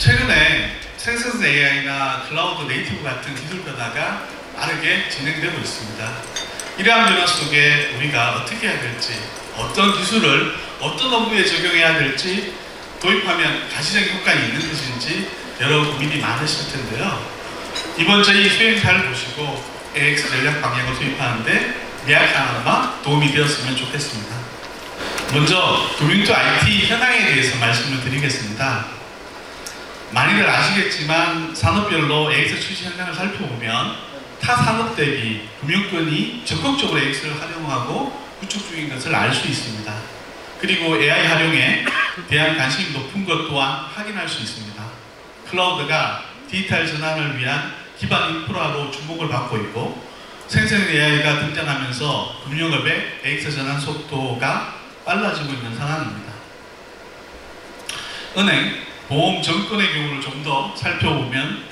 최근에 생성성 AI나 클라우드 네이티브 같은 기술 변화가 빠르게 진행되고 있습니다. 이러한 변화 속에 우리가 어떻게 해야 될지, 어떤 기술을 어떤 업무에 적용해야 될지, 도입하면 가시적인 효과가 있는 것인지 여러 고민이 많으실 텐데요. 이번 저희 수행사를 보시고 AX 전략 방향을 도입하는데 약간나마 도움이 되었으면 좋겠습니다. 먼저 금융투 IT 현황에 대해서 말씀을 드리겠습니다. 많이들 아시겠지만 산업별로 AX 출시 현황을 살펴보면 타 산업 대비 금융권이 적극적으로 AX를 활용하고 구축 중인 것을 알 수 있습니다. 그리고 AI 활용에 대한 관심이 높은 것 또한 확인할 수 있습니다. 클라우드가 디지털 전환을 위한 기반 인프라로 주목을 받고 있고, 생성 AI가 등장하면서 금융업의 AX 전환 속도가 빨라지고 있는 상황입니다. 은행, 보험, 증권의 경우를 좀 더 살펴보면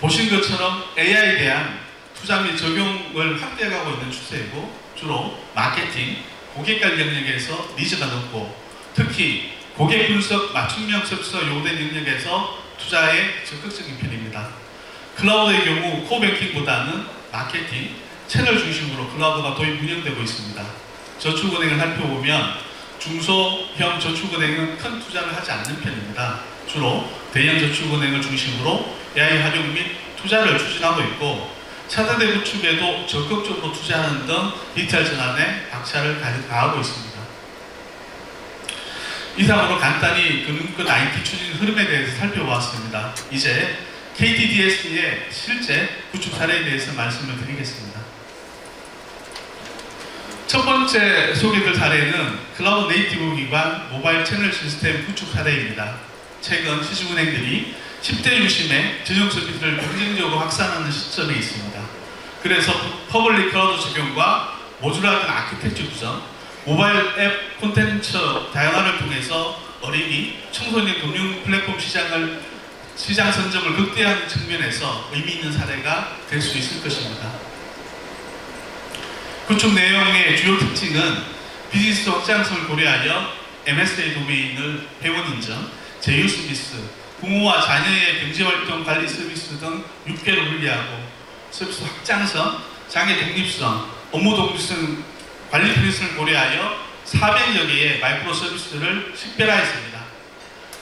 보신 것처럼 AI에 대한 투자 및 적용을 확대해가고 있는 추세이고, 주로 마케팅, 고객 관리 영역에서 니즈가 높고, 특히 고객 분석, 맞춤형 서비스가 요구된 영역에서 투자에 적극적인 편입니다. 클라우드의 경우 코뱅킹보다는 마케팅, 채널 중심으로 클라우드가 도입 운영되고 있습니다. 저축은행을 살펴보면 중소형 저축은행은 큰 투자를 하지 않는 편입니다. 주로 대형 저축은행을 중심으로 AI 활용 및 투자를 추진하고 있고, 차세대 구축에도 적극적으로 투자하는 등 디지털 전환에 박차를 가하고 있습니다. 이상으로 간단히 금융권 IT 추진 흐름에 대해서 살펴보았습니다. 이제 KTDS의 실제 구축 사례에 대해서 말씀을 드리겠습니다. 첫 번째 소개될 사례는 클라우드 네이티브 기반 모바일 채널 시스템 구축 사례입니다. 최근 시중은행들이 10대 중심의 전용 서비스를 경쟁적으로 확산하는 시점에 있습니다. 그래서 퍼블릭 클라우드 적용과 모듈화된 아키텍처 구성, 모바일 앱 콘텐츠 다양화를 통해서 어린이, 청소년 금융 플랫폼 시장 선점을 극대화하는 측면에서 의미 있는 사례가 될 수 있을 것입니다. 구축 내용의 주요 특징은 비즈니스 확장성을 고려하여 MSA 도메인을 회원 인정, 제휴 서비스, 부모와 자녀의 경제활동 관리 서비스 등 6개로 분리하고, 서비스 확장성, 장애 독립성, 업무 독립성, 관리 편의성을 고려하여 400여 개의 마이크로 서비스를 식별하였습니다.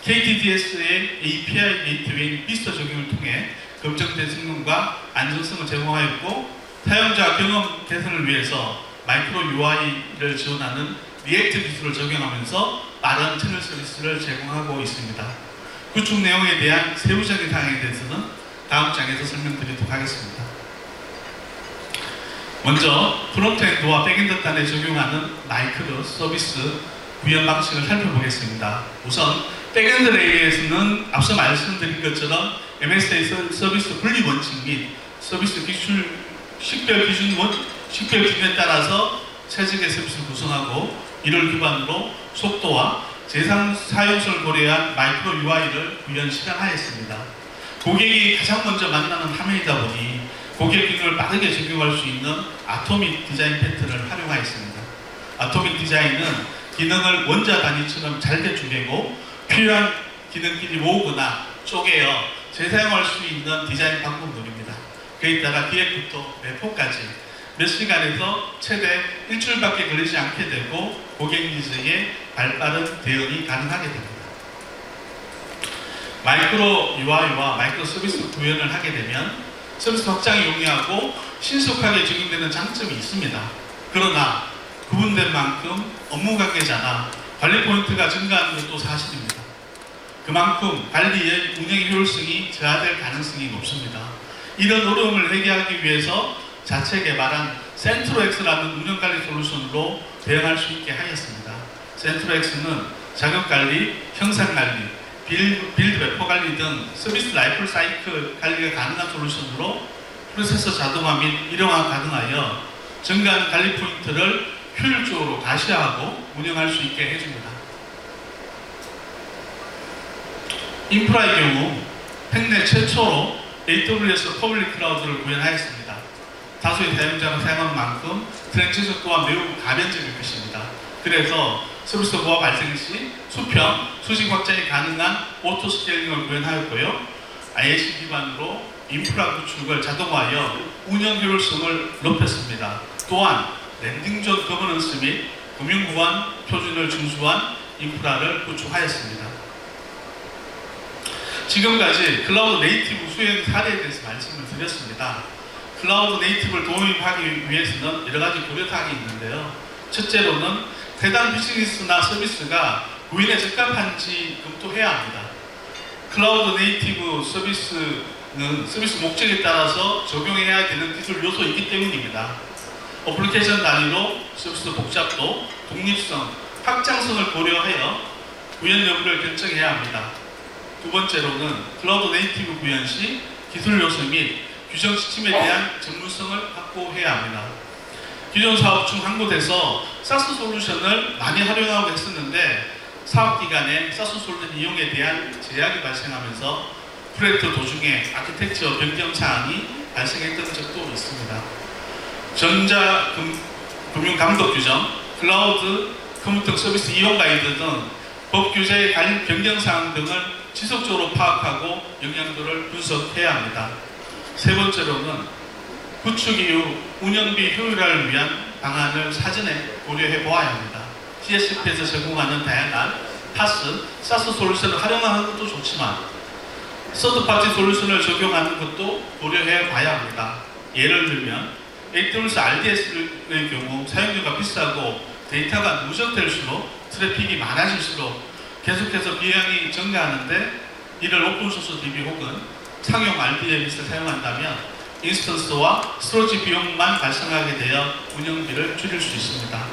KTDS의 API 게이트웨이 비스터 적용을 통해 검증된 성능과 안정성을 제공하였고, 사용자 경험 개선을 위해서 마이크로 UI를 지원하는 리액트 기술을 적용하면서 빠른 채널 서비스를 제공하고 있습니다. 구축 내용에 대한 세부적인 사항에 대해서는 다음 장에서 설명드리도록 하겠습니다. 먼저 프론트엔드와 백엔드 단에 적용하는 마이크로 서비스 구현 방식을 살펴보겠습니다. 우선 백엔드 레이어에서는 앞서 말씀드린 것처럼 MSA 서비스 분리 원칙 및 서비스 기술 식별 기준에 따라서 체적의 서비스를 구성하고, 이를 기반으로 속도와 재산 사용성을 고려한 마이크로 UI를 구현 실행하였습니다. 고객이 가장 먼저 만나는 화면이다 보니 고객 기능을 빠르게 적용할 수 있는 아토믹 디자인 패턴을 활용하였습니다. 아토믹 디자인은 기능을 원자 단위처럼 잘게 쪼개고 필요한 기능끼리 모으거나 쪼개어 재사용할 수 있는 디자인 방법론입니다. 그에 따라 기획부터 배포까지 몇 시간에서 최대 일주일밖에 걸리지 않게 되고, 고객 니즈에 발빠른 대응이 가능하게 됩니다. 마이크로 UI와 마이크로 서비스 구현을 하게 되면 서비스 확장이 용이하고 신속하게 적용되는 장점이 있습니다. 그러나 구분된 만큼 업무 관계자나 관리 포인트가 증가하는 것도 사실입니다. 그만큼 관리의 운영 효율성이 저하될 가능성이 높습니다. 이런 어려움을 해결하기 위해서 자체 개발한 센트로엑스라는 운영관리 솔루션으로 대응할 수 있게 하였습니다. 센트로엑스는 자격관리, 형상관리, 빌드 배포 관리 등 서비스 라이프 사이클 관리가 가능한 솔루션으로 프로세서 자동화 및 일용화 가능하여 증가하는 관리 포인트를 효율적으로 가시화하고 운영할 수 있게 해줍니다. 인프라의 경우 국내 최초로 AWS 퍼블릭 클라우드를 구현하였습니다. 다수의 사용자가 사용한 만큼 트랜지션 또한 매우 가변적일 것입니다. 그래서 서비스 고가 발생 시 수평, 수직 확장이 가능한 오토 스케일링을 구현하였고요. IAC 기반으로 인프라 구축을 자동화하여 운영 효율성을 높였습니다. 또한 랜딩존 거버넌스 및 금융보안 표준을 준수한 인프라를 구축하였습니다. 지금까지 클라우드 네이티브 수행 사례에 대해서 말씀을 드렸습니다. 클라우드 네이티브를 도입하기 위해서는 여러 가지 고려사항이 있는데요. 첫째로는 해당 비즈니스나 서비스가 구인에 적합한지 검토해야 합니다. 클라우드 네이티브 서비스는 서비스 목적에 따라서 적용해야 되는 기술 요소이기 때문입니다. 어플리케이션 단위로 서비스 복잡도, 독립성, 확장성을 고려하여 구현 여부를 결정해야 합니다. 두 번째로는 클라우드 네이티브 구현 시 기술 요소 및 규정 시스템에 대한 전문성을 확보해야 합니다. 기존 사업 중 한 곳에서 사스 솔루션을 많이 활용하고 했었는데 사업 기간에 사스 솔루션 이용에 대한 제약이 발생하면서 프로젝트 도중에 아키텍처 변경 사항이 발생했던 적도 있습니다. 전자금융 감독 규정, 클라우드 컴퓨팅 서비스 이용 가이드 등 법 규제의 변경 사항 등을 지속적으로 파악하고 영향도를 분석해야 합니다. 세 번째로는 구축 이후 운영비 효율화를 위한 방안을 사전에 고려해 보아야 합니다. CSP에서 제공하는 다양한 파스, 사스 솔루션을 활용하는 것도 좋지만 서드파티 솔루션을 적용하는 것도 고려해 봐야 합니다. 예를 들면 AWS RDS의 경우 사용료가 비싸고 데이터가 누적될수록 트래픽이 많아질수록 계속해서 비용이 증가하는데 이를 오픈소스 DB 혹은 상용 RDS를 사용한다면 인스턴스와 스토리지 비용만 발생하게 되어 운영비를 줄일 수 있습니다.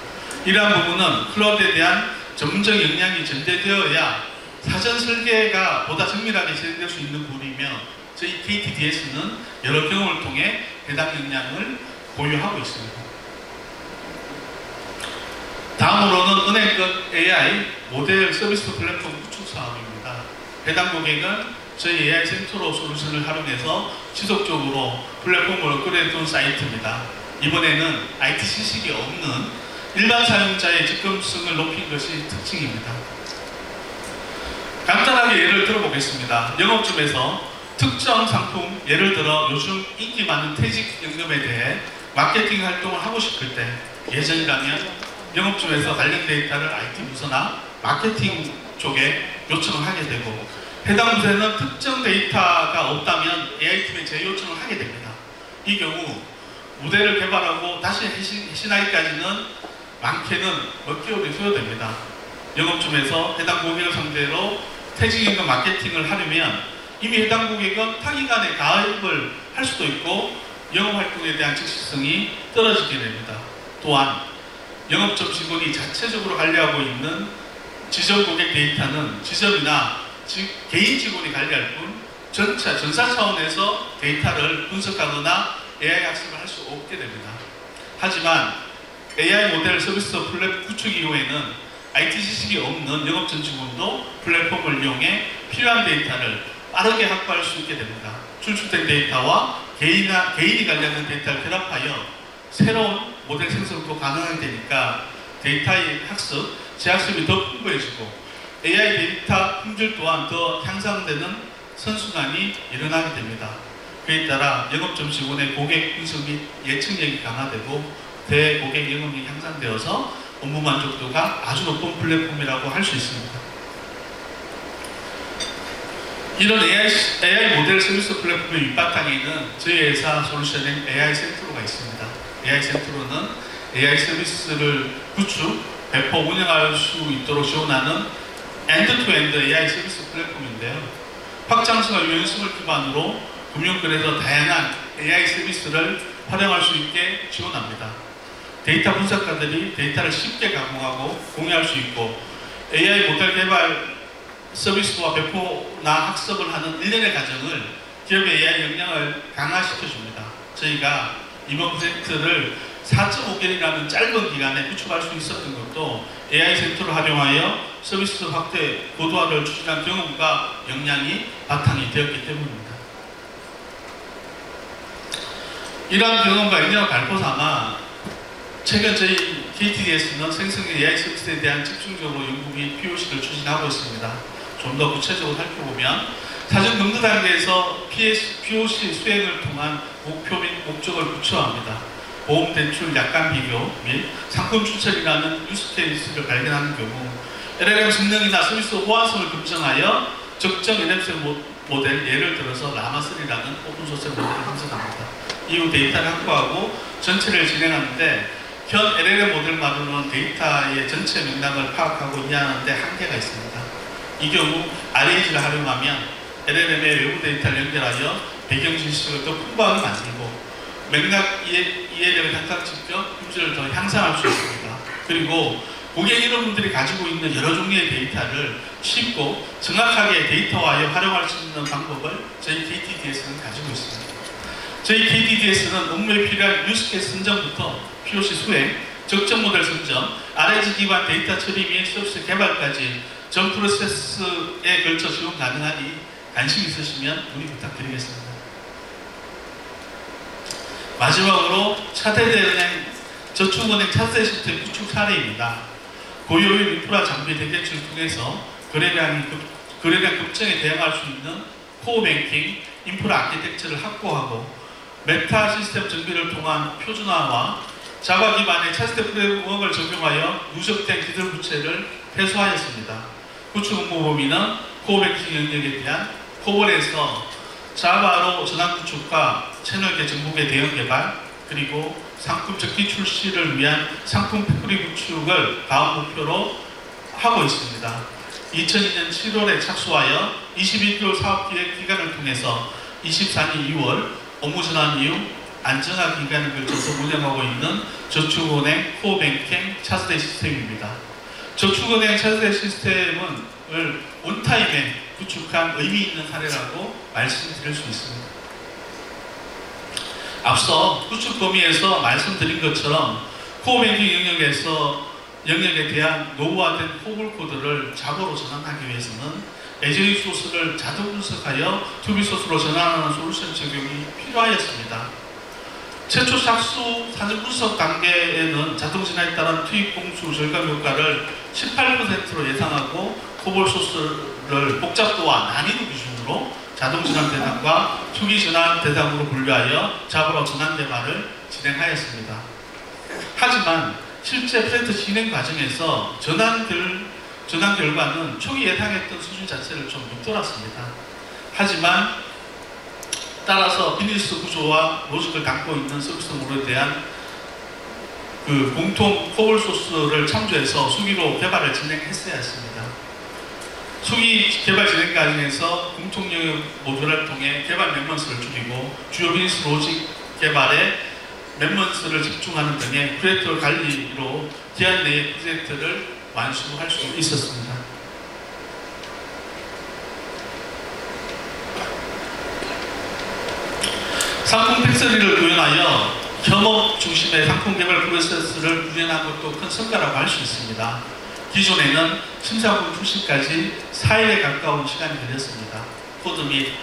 이러한 부분은 클라우드에 대한 전문적 역량이 전제되어야 사전 설계가 보다 정밀하게 진행될 수 있는 부분이며 저희 KTDS는 여러 경험을 통해 해당 역량을 보유하고 있습니다. 다음으로는 은행급 AI 모델 서비스 플랫폼 구축 사업입니다. 해당 고객은 저희 AI 센트로 솔루션을 활용해서 지속적으로 플랫폼을 업그레이드한 사이트입니다. 이번에는 IT 지식이 없는 일반 사용자의 접근성을 높인 것이 특징입니다. 간단하게 예를 들어보겠습니다. 영업점에서 특정 상품, 예를 들어 요즘 인기 많은 퇴직연금에 대해 마케팅 활동을 하고 싶을 때 예전이라면 영업점에서 관련 데이터를 IT 부서나 마케팅 쪽에 요청을 하게 되고 해당 부서에는 특정 데이터가 없다면 AI팀에 재요청을 하게 됩니다. 이 경우 모델을 개발하고 다시 해신하기까지는 많게는 몇 개월이 소요됩니다. 영업점에서 해당 고객을 상대로 퇴직연금 마케팅을 하려면 이미 해당 고객은 타기간에 가입을 할 수도 있고 영업활동에 대한 적시성이 떨어지게 됩니다. 또한 영업점 직원이 자체적으로 관리하고 있는 지점 고객 데이터는 지점이나 개인 직원이 관리할 뿐 전사 차원에서 데이터를 분석하거나 AI 학습을 할 수 없게 됩니다. 하지만 AI 모델 서비스 플랫폼 구축 이후에는 IT 지식이 없는 영업점 직원도 플랫폼을 이용해 필요한 데이터를 빠르게 확보할 수 있게 됩니다. 출출된 데이터와 개인이 관련된 데이터를 결합하여 새로운 모델 생성도 가능하게 되니까 데이터의 학습, 재학습이 더 풍부해지고 AI 데이터 품질 또한 더 향상되는 선순환이 일어나게 됩니다. 그에 따라 영업점 직원의 고객 분석 및 예측력이 강화되고 대고객 영업력이 향상되어서 업무 만족도가 아주 높은 플랫폼이라고 할 수 있습니다. 이런 AI 모델 서비스 플랫폼의 밑바탕에는 저희 회사 솔루션인 AI 센트로가 있습니다. AI 센트로는 AI 서비스를 구축, 배포, 운영할 수 있도록 지원하는 엔드-투-엔드 AI 서비스 플랫폼인데요. 확장성과 유연성을 기반으로 금융권에서 다양한 AI 서비스를 활용할 수 있게 지원합니다. 데이터 분석가들이 데이터를 쉽게 가공하고 공유할 수 있고 AI 모델 개발 서비스와 배포나 학습을 하는 일련의 과정을 기업의 AI 역량을 강화시켜줍니다. 저희가 이번 프로젝트를 4.5개월이라는 짧은 기간에 구축할 수 있었던 것도 AI 센터를 활용하여 서비스 확대 고도화를 추진한 경험과 역량이 바탕이 되었기 때문입니다. 이러한 경험과 역량을 발표 삼아 최근 저희 KTDS는 생성형 AI 서비스에 대한 집중적으로 연구 및 POC를 추진하고 있습니다. 좀 더 구체적으로 살펴보면 사전 검토 단계에서 POC 수행을 통한 목표 및 목적을 구체화합니다. 보험 대출 약관 비교 및 상품 추천이라는 유스 케이스를 발견하는 경우 LLM 성능이나 서비스 호환성을 검증하여 적정 LLM 모델, 예를 들어서 라마3라는 오픈소스 모델을 분석합니다. 이후 데이터를 확보하고 전체를 진행하는데 현 LLM 모델만으로는 데이터의 전체 맥락을 파악하고 이해하는데 한계가 있습니다. 이 경우 RAG를 활용하면 LLM의 외부 데이터를 연결하여 배경 지식을 더 풍부하게 만들고 맥락 이해력을 향상시켜 품질을 더 향상할 수 있습니다. 그리고 고객 여러분들이 가지고 있는 여러 종류의 데이터를 쉽고 정확하게 데이터화하여 활용할 수 있는 방법을 저희 KTDS는 가지고 있습니다. 저희 KTDS는 업무에 필요한 유스케이스 선정부터 POC 수행, 적정 모델 선정, RAG 기반 데이터 처리 및 서비스 개발까지 전 프로세스에 걸쳐 지원 가능하니 관심 있으시면 문의 부탁드리겠습니다. 마지막으로 차세대은행 저축은행 차세대 시스템 구축 사례입니다. 고효율 인프라 장비 대개체를 통해서 거래량 급증에 대응할 수 있는 코어 뱅킹 인프라 아키텍처를 확보하고 메타 시스템 정비를 통한 표준화와 자바 기반의 차세대 프레임워크를 적용하여 누적된 기술 부채를 해소하였습니다. 구축 업무 범위는 코어 뱅킹 영역에 대한 코볼에서 자바로 전환 구축과 채널계 정보계 대응 개발, 그리고 상품 적기 출시를 위한 상품 패브릭 구축을 다음 목표로 하고 있습니다. 2002년 7월에 착수하여 21개월 사업기획 기간을 통해서 24년 2월 업무 전환 이후 안정화 기간을 걸쳐서 운영하고 있는 저축은행 코어뱅킹 차세대 시스템입니다. 저축은행 차세대 시스템을 온타임에 구축한 의미 있는 사례라고 말씀드릴 수 있습니다. 앞서 구축 범위에서 말씀드린 것처럼 코어뱅킹 영역에 대한 노후화된 호불 코드를 자고로 전환하기 위해서는 에저리 소스를 자동 분석하여 투비 소스로 전환하는 솔루션 적용이 필요하였습니다. 최초 착수 사전 분석 단계에는 자동 진화에 따른 투입 공수 절감 효과를 18%로 예상하고 코볼 소스를 복잡도와 난이도 기준으로 자동 전환 대상과 투기 전환 대상으로 분류하여 자바로 전환 개발을 진행하였습니다. 하지만 실제 프로젝트 진행 과정에서 전환 결과는 초기 예상했던 수준 자체를 좀 밑돌았습니다. 하지만 따라서 비즈니스 구조와 로직을 담고 있는 서비스 모델에 대한 공통 코볼 소스를 참조해서 수기로 개발을 진행했어야 했습니다. 수기 개발 진행 과정에서 공통 영역 모듈을 통해 개발 멤버스를 줄이고 주요 비즈니스 로직 개발에 멤버스를 집중하는 등의 프로젝트 관리로 기한 내에 프로젝트를 완수할 수 있었습니다. 상품 팩토리를 구현하여 협업 중심의 상품 개발 프로세스를 구현한 것도 큰 성과라고 할 수 있습니다. 기존에는 심사품 출시까지 4일에 가까운 시간이 걸렸습니다. 코드 및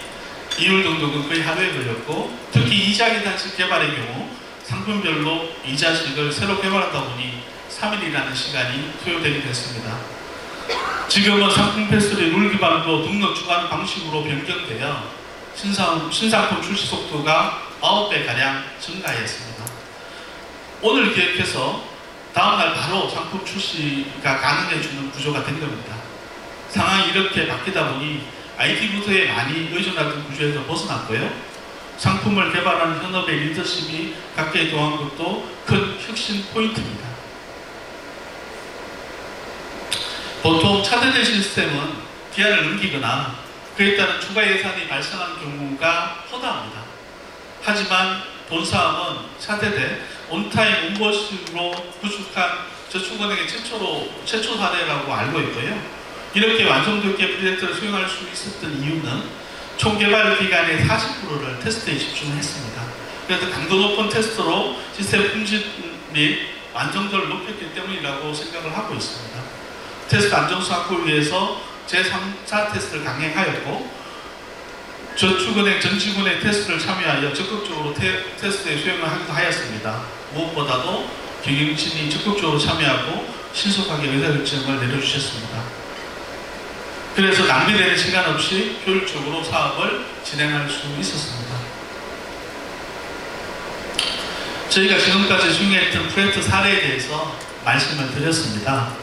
이율 등록은 거의 하루에 걸렸고, 특히 이자 계산식 개발의 경우 상품별로 이자식을 새로 개발하다 보니 3일이라는 시간이 소요되게 됐습니다. 지금은 상품 팩토리 룰 기반으로 등록 주관 방식으로 변경되어 신상품 출시 속도가 9배가량 증가하였습니다. 오늘 기획해서 다음날 바로 상품 출시가 가능해주는 구조가 된 겁니다. 상황이 이렇게 바뀌다 보니 IT 부서에 많이 의존하던 구조에서 벗어났고요. 상품을 개발하는 현업의 리더십이 각계에 더한 것도 큰 혁신 포인트입니다. 보통 차세대 시스템은 기한을 넘기거나 그에 따른 추가 예산이 발생하는 경우가 허다합니다. 하지만 본사업은 차세대 온타임 온버식으로 구축한 저축은행의 최초 사례라고 알고 있고요. 이렇게 완성도 있게 프로젝트를 수행할 수 있었던 이유는 총 개발 기간의 40%를 테스트에 집중했습니다. 그래서 강도 높은 테스트로 시스템 품질 및 완성도를 높였기 때문이라고 생각을 하고 있습니다. 테스트 안정성 확보를 위해서 제3차 테스트를 강행하였고, 저축은행 전직원의 테스트를 참여하여 적극적으로 테스트에 수행을 하기도 하였습니다. 무엇보다도 경영진이 적극적으로 참여하고 신속하게 의사결정을 내려주셨습니다. 그래서 낭비되는 시간 없이 효율적으로 사업을 진행할 수 있었습니다. 저희가 지금까지 수행했던 프로젝트 사례에 대해서 말씀을 드렸습니다.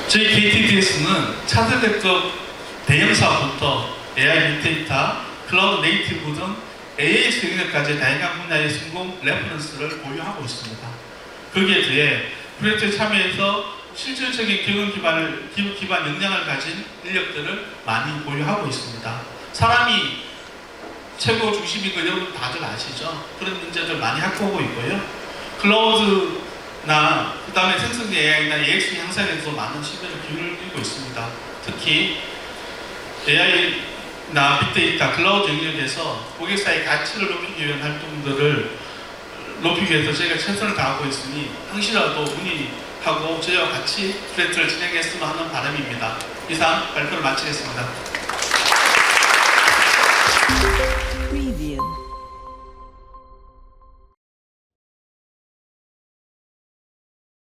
저희 KTDS는 차세대급 대형 사업부터 AI 빅데이터, 클라우드 네이티브 등 AAS 영역까지 다양한 분야의 성공 레퍼런스를 보유하고 있습니다. 거기에 더해 프로젝트에 참여해서 실질적인 경영 기반 역량을 가진 인력들을 많이 보유하고 있습니다. 사람이 최고 중심인 거 여러분 다들 아시죠? 그런 문제들 많이 확보하고 있고요. 클라우드나 그 다음에 생성된 AI나 AX 향상에도 많은 시간을 기울이고 있습니다. 특히 AI나 빅데이터, 클라우드 영역에서 고객사의 가치를 높이기 위한 활동들을 높이기 위해서 저희가 최선을 다하고 있으니 당시라도 문의하고 저희와 같이 프로젝트를 진행했으면 하는 바람입니다. 이상 발표를 마치겠습니다.